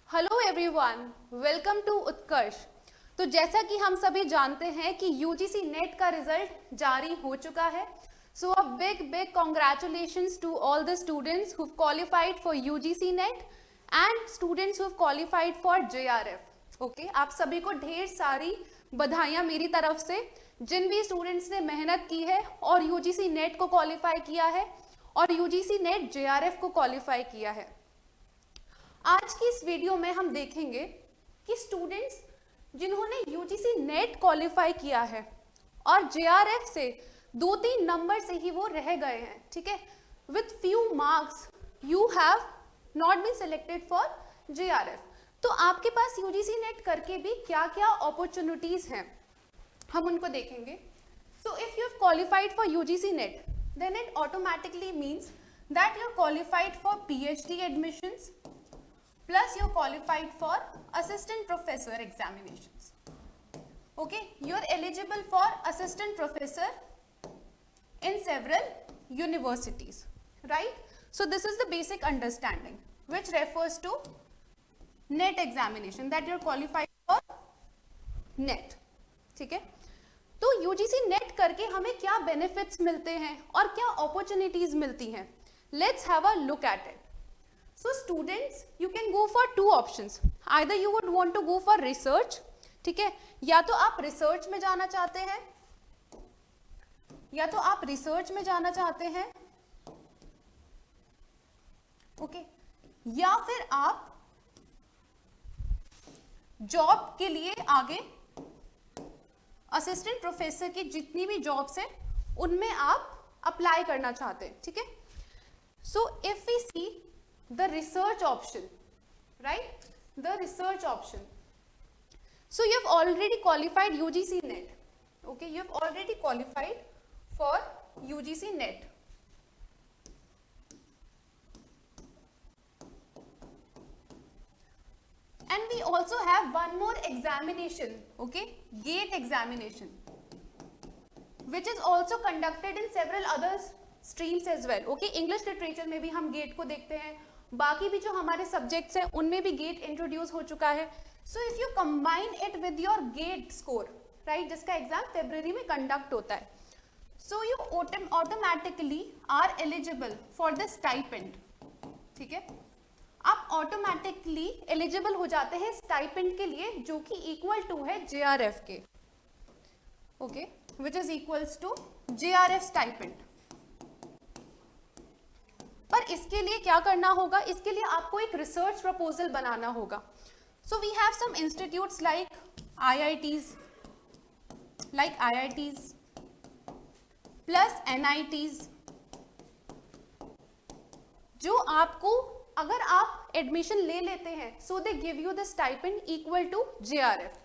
Hello everyone, welcome to उत्कर्ष। तो जैसा कि हम सभी जानते हैं कि यूजीसी नेट का रिजल्ट जारी हो चुका है। So a big congratulations to all the students who qualified for UGC NET and students who qualified for JRF. Okay, आप सभी को ढेर सारी बधाइयां मेरी तरफ से। जिन भी स्टूडेंट्स ने मेहनत की है और यूजीसी नेट को क्वालिफाई किया है और यूजीसी नेट जेआरएफ को क्वालिफाई किया है, आज की इस वीडियो में हम देखेंगे कि स्टूडेंट्स जिन्होंने यूजीसी नेट क्वालिफाई किया है और जेआरएफ से 2-3 नंबर से ही वो रह गए हैं, ठीक है, with few marks you have not been selected for JRF. तो आपके पास यूजीसी नेट करके भी क्या क्या अपॉर्चुनिटीज हैं, हम उनको देखेंगे। So if you have qualified for UGC NET, then it automatically means that you are qualified for PhD admissions, plus you're qualified for assistant professor examinations. Okay, you're eligible for assistant professor in several universities, right? So this is the basic understanding which refers to net examination, that you're qualified for net. ठीक है, तो UGC net करके हमें क्या benefits मिलते हैं और क्या अपॉर्चुनिटीज मिलती हैं, let's have a look at it. So students, you can go for two options. Either you would want to go for research, ठीक है, या तो आप रिसर्च में जाना चाहते हैं, ओके, या फिर आप जॉब के लिए आगे असिस्टेंट प्रोफेसर की जितनी भी जॉब्स हैं उनमें आप अप्लाई करना चाहते हैं, ठीक है. So if we see the research option, right, the research option, so you have already qualified UGC net. Okay, you have already qualified for UGC net. And we also have one more examination, okay, GATE examination, which is also conducted in several other streams as well. Okay, English literature में भी हम GATE को देखते हैं, बाकी भी जो हमारे सब्जेक्ट्स हैं उनमें भी गेट इंट्रोड्यूस हो चुका है. So if you combine it with your GATE score, right, जिसका एग्जाम फरवरी में कंडक्ट होता है, so you automatically are eligible for the stipend. ठीक है, आप ऑटोमेटिकली एलिजिबल हो जाते हैं स्टाइपेंड के लिए, जो कि इक्वल टू है जेआरएफ के. Okay, which is equals to JRF stipend. पर इसके लिए क्या करना होगा, इसके लिए आपको एक रिसर्च प्रपोजल बनाना होगा. So we have some institutes like IITs plus NITs, जो आपको अगर आप एडमिशन ले लेते हैं, so they give you the stipend equal to JRF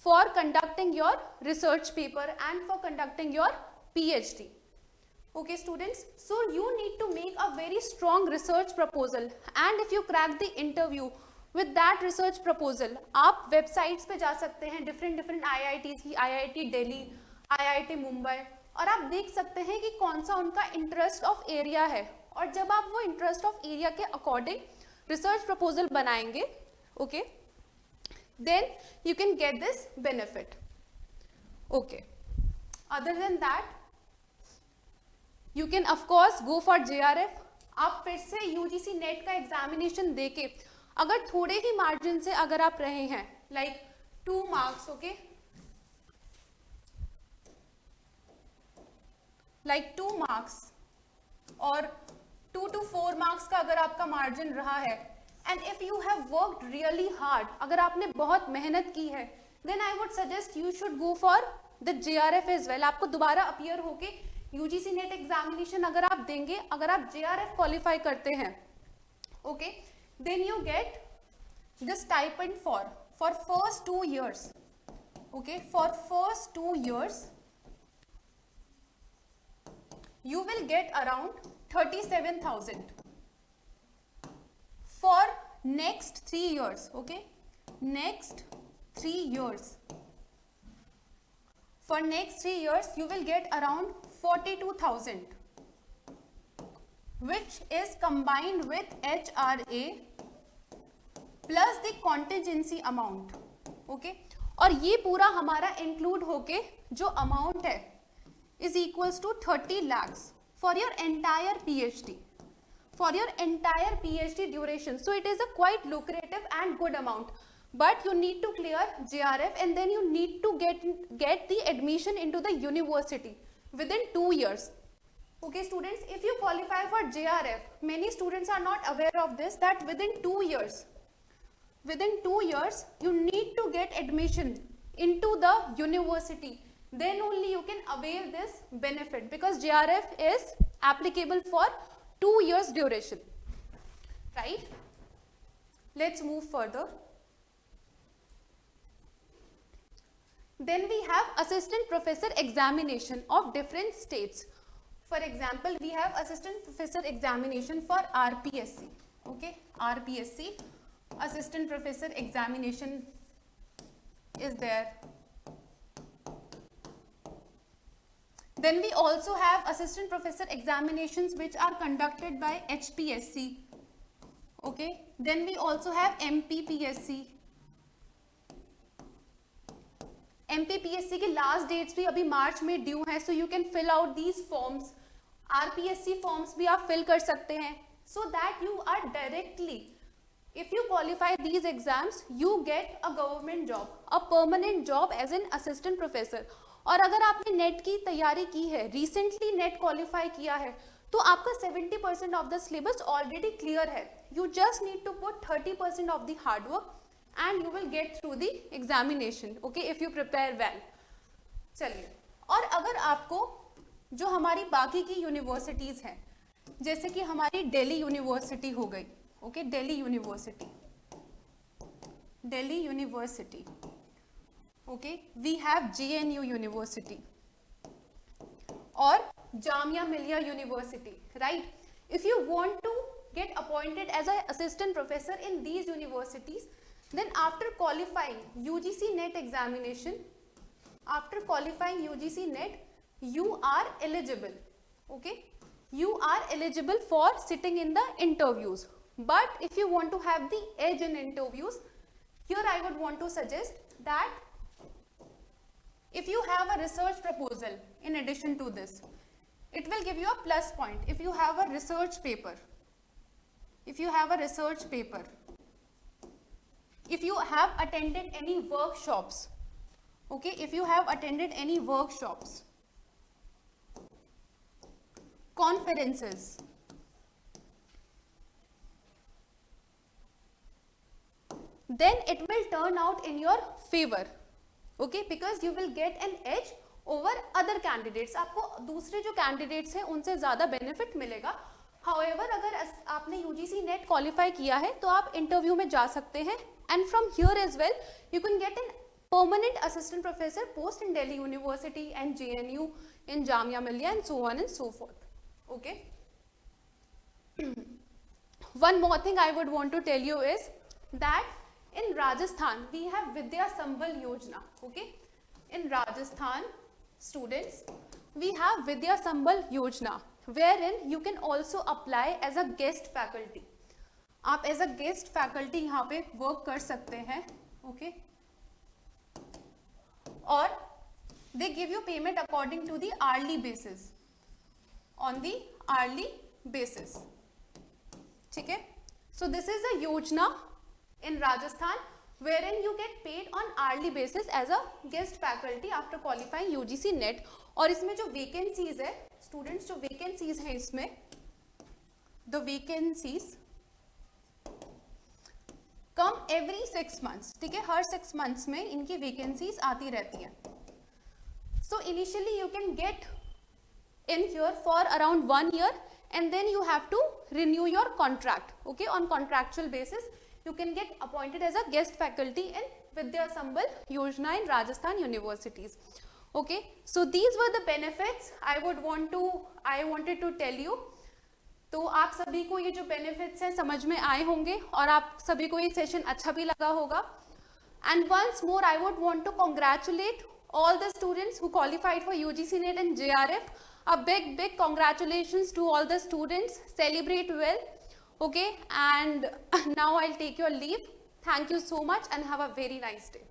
for conducting your research paper and for conducting your PhD. Okay students, so you need to make a very strong research proposal, and if you crack the interview with that research proposal, आप websites पे जा सकते हैं different IITs की, IIT Delhi, IIT Mumbai, और आप देख सकते हैं कि कौन सा उनका इंटरेस्ट ऑफ एरिया है, और जब आप वो इंटरेस्ट ऑफ एरिया के अकॉर्डिंग रिसर्च प्रपोजल बनाएंगे, okay, then you can get this benefit. Okay, other than that you can of course go for JRF. आप फिर से यूजीसी नेट का एग्जामिनेशन देके अगर थोड़े ही मार्जिन से अगर आप रहे हैं, like 2 marks, okay, like 2 marks और 2 to 4 मार्क्स का अगर आपका मार्जिन रहा है, and if you have worked really hard, अगर आपने बहुत मेहनत की है, then I would suggest you should go for the JRF as well. आपको दोबारा अपीयर होके यूजीसी नेट एग्जामिनेशन अगर आप देंगे, अगर आप जेआरएफ क्वालिफाई करते हैं, okay, then you get the stipend for first 2 years. Okay, for first 2 years you will get around 37,000. for next 3 years, okay, next 3 years, for next 3 years you will get around 42,000, which is combined with HRA plus the contingency amount, okay, और ये पूरा हमारा include होके जो amount है is equals to 30 lakhs for your entire PhD, for your entire PhD duration. So it is a quite lucrative and good amount, but you need to clear JRF and then you need to get the admission into the university within 2 years. Okay students, if you qualify for JRF, many students are not aware of this, that within 2 years you need to get admission into the university, then only you can avail this benefit, because JRF is applicable for 2 years duration, right? Let's move further. Then we have assistant professor examination of different states. For example, we have assistant professor examination for RPSC, okay, RPSC, assistant professor examination is there. Then we also have assistant professor examinations which are conducted by HPSC, okay. Then we also have MPPSC. MPPSC के last dates भी अभी March में due है, so you can fill out these forms. RPSC forms भी आप fill कर सकते हैं, so that you are directly, if you qualify these exams, you get a government job, a permanent job as an assistant professor. और अगर आपने net की तैयारी की है, रिसेंटली नेट क्वालिफाई किया है, तो आपका 70% of the syllabus already clear है. You just need to put 30% of the hard work and you will get through the examination, okay, if you prepare well. चलिए, और अगर आपको जो हमारी बाकी की यूनिवर्सिटीज हैं, जैसे कि हमारी दिल्ली यूनिवर्सिटी हो गई, okay, Delhi university, okay, we have JNU University or Jamia Millia University, right? If you want to get appointed as an assistant professor in these universities, then after qualifying UGC NET examination, you are eligible, okay, you are eligible for sitting in the interviews. But if you want to have the edge in interviews, here I would want to suggest that if you have a research proposal in addition to this, it will give you a plus point. If you have a research paper, if you have attended any workshops, okay, if you have attended any workshops, conferences, then it will turn out in your favor, okay, because you will get an edge over other candidates. आपको दूसरे जो candidates हैं उनसे ज़्यादा benefit मिलेगा. However, अगर आपने UGC NET qualify किया है तो आप interview में जा सकते हैं, and from here as well you can get an permanent assistant professor post in Delhi University and JNU, in Jamia Millia and so on and so forth, okay. One more thing I would want to tell you is that in Rajasthan we have Vidya Sambal Yojana, okay. In Rajasthan, students, we have Vidya Sambal Yojana, wherein you can also apply as a guest faculty. आप as a guest faculty यहाँ पे work कर सकते हैं, okay. और they give you payment according to the hourly basis, on the hourly basis, ठीक है. So this is a Yojana in Rajasthan wherein you get paid on hourly basis as a guest faculty after qualifying UGC NET. और इसमें जो vacancies है students, जो vacancies हैं इसमें, the vacancies come every 6 months, ठीक है, हर 6 months में इनकी vacancies आती रहती हैं. So initially you can get in here for around 1 year and then you have to renew your contract, okay. On contractual basis you can get appointed as a guest faculty in Vidya Sambal Yojana in Rajasthan universities, okay. So these were the benefits I wanted to tell you. तो आप सभी को ये जो benefits हैं समझ में आए होंगे और आप सभी को ये session अच्छा भी लगा होगा. And once more I would want to congratulate all the students who qualified for UGC NET and JRF. A big congratulations to all the students. Celebrate well, okay. And now I'll take your leave. Thank you so much and have a very nice day.